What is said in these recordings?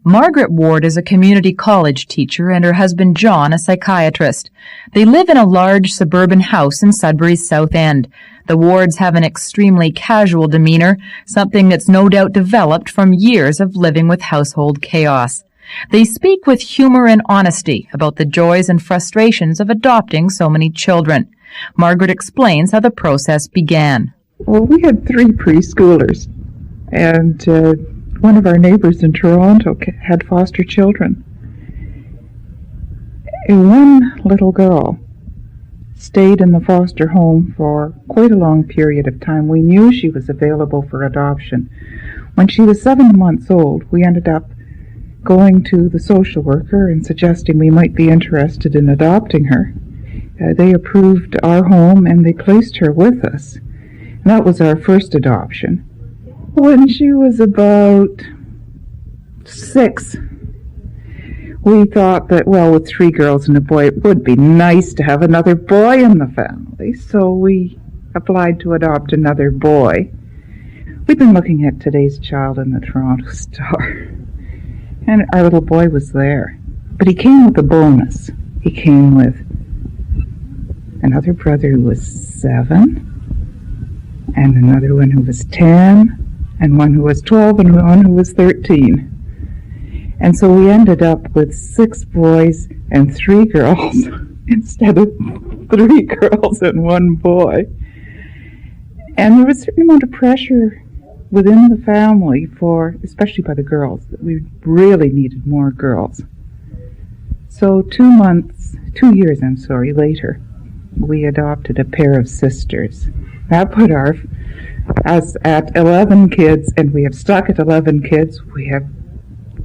Margaret Ward is a community college teacher and her husband John a psychiatrist. They live in a large suburban house in Sudbury's South End. The Wards have an extremely casual demeanor, something that's no doubt developed from years of living with household chaos. They speak with humor and honesty about the joys and frustrations of adopting so many children. Margaret explains how the process began. Well, we had 3 preschoolers, and one of our neighbors in Toronto had foster children. And one little girl stayed in the foster home for quite a long period of time. We knew she was available for adoption. When she was 7 months old, we ended up going to the social worker and suggesting we might be interested in adopting her. They approved our home and they placed her with us. And that was our first adoption. When she was about 6, we thought that, well, with 3 girls and a boy, it would be nice to have another boy in the family. So we applied to adopt another boy. We've been looking at Today's Child in the Toronto Star. And our little boy was there. But he came with a bonus. He came with another brother who was 7, and another one who was 10, and one who was 12, and one who was 13. And so we ended up with 6 boys and 3 girls instead of 3 girls and 1 boy. And there was a certain amount of pressure within the family especially by the girls, that we really needed more girls. So 2 years later, we adopted a pair of sisters. That put us at 11 kids, and we have stuck at 11 kids. We have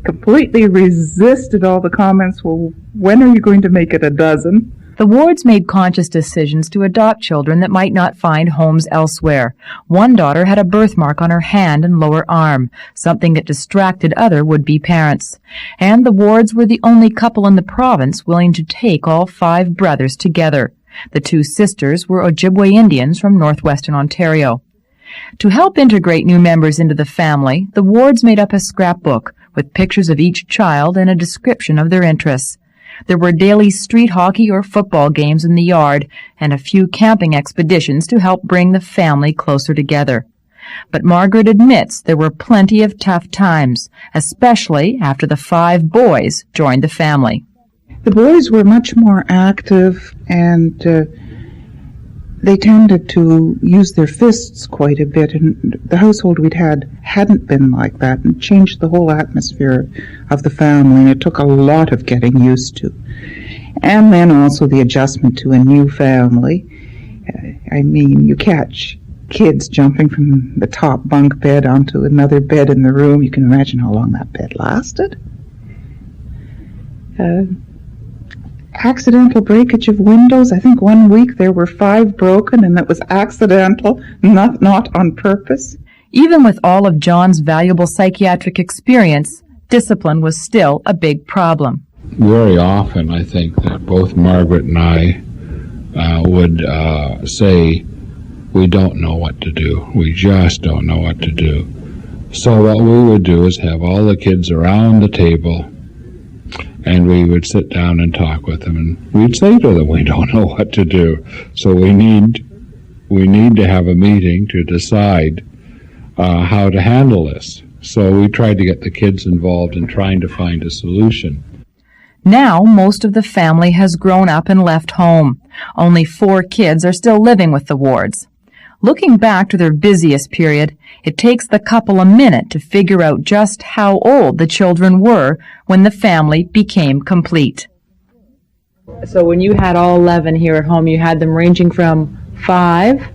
completely resisted all the comments, well, when are you going to make it a dozen? The Wards made conscious decisions to adopt children that might not find homes elsewhere. One daughter had a birthmark on her hand and lower arm, something that distracted other would-be parents. And the Wards were the only couple in the province willing to take all 5 brothers together. The 2 sisters were Ojibwe Indians from northwestern Ontario. To help integrate new members into the family, the Wards made up a scrapbook with pictures of each child and a description of their interests. There were daily street hockey or football games in the yard and a few camping expeditions to help bring the family closer together. But Margaret admits there were plenty of tough times, especially after the 5 boys joined the family. The boys were much more active, and they tended to use their fists quite a bit, and the household we'd hadn't been like that, and changed the whole atmosphere of the family, and it took a lot of getting used to. And then also the adjustment to a new family. You catch kids jumping from the top bunk bed onto another bed in the room. You can imagine how long that bed lasted. Accidental breakage of windows. I think one week there were 5 broken, and that was accidental, not on purpose. Even with all of John's valuable psychiatric experience, discipline was still a big problem. Very often, I think that both Margaret and I would say, we don't know what to do. We just don't know what to do. So what we would do is have all the kids around the table, and we would sit down and talk with them, and we'd say to them, we don't know what to do. So we need to have a meeting to decide how to handle this. So we tried to get the kids involved in trying to find a solution. Now, most of the family has grown up and left home. Only 4 kids are still living with the Wards. Looking back to their busiest period, it takes the couple a minute to figure out just how old the children were when the family became complete. So when you had all 11 here at home, you had them ranging from 5?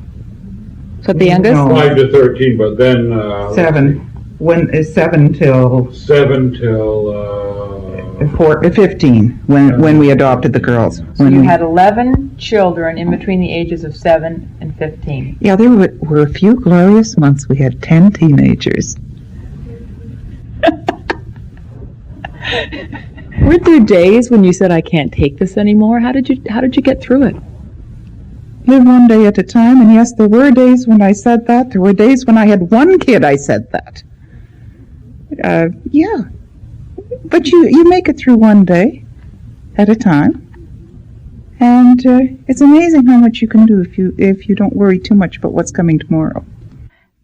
So the youngest? No, 5 to 13, but then 7. 7 till 15 when we adopted the girls. So you had 11 children in between the ages of 7 and 15. Yeah, there were a few glorious months. We had 10 teenagers. Were there days when you said, I can't take this anymore? How did you get through it? Live one day at a time, and yes, there were days when I said that. There were days when I had 1 kid I said that. Yeah. but you make it through one day at a time. And it's amazing how much you can do if you don't worry too much about what's coming tomorrow.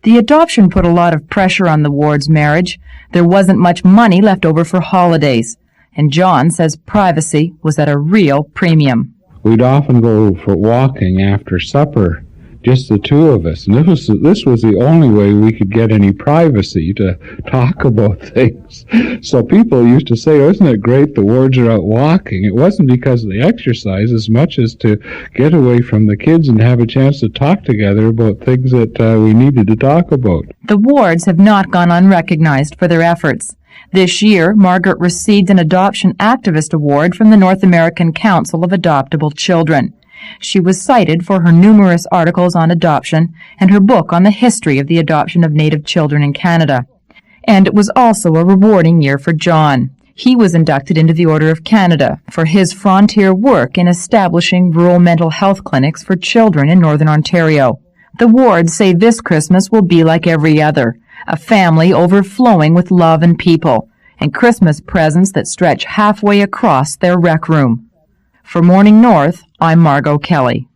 The adoption put a lot of pressure on the Ward's marriage. There wasn't much money left over for holidays, and John says privacy was at a real premium. We'd often go for walking after supper, just the two of us, and this was the only way we could get any privacy to talk about things. So people used to say, "Oh, isn't it great the Wards are out walking?" It wasn't because of the exercise as much as to get away from the kids and have a chance to talk together about things that we needed to talk about. The Wards have not gone unrecognized for their efforts. This year, Margaret received an Adoption Activist Award from the North American Council of Adoptable Children. She was cited for her numerous articles on adoption and her book on the history of the adoption of Native children in Canada. And it was also a rewarding year for John. He was inducted into the Order of Canada for his frontier work in establishing rural mental health clinics for children in Northern Ontario. The Wards say this Christmas will be like every other, a family overflowing with love and people, and Christmas presents that stretch halfway across their rec room. For Morning North, I'm Margot Kelly.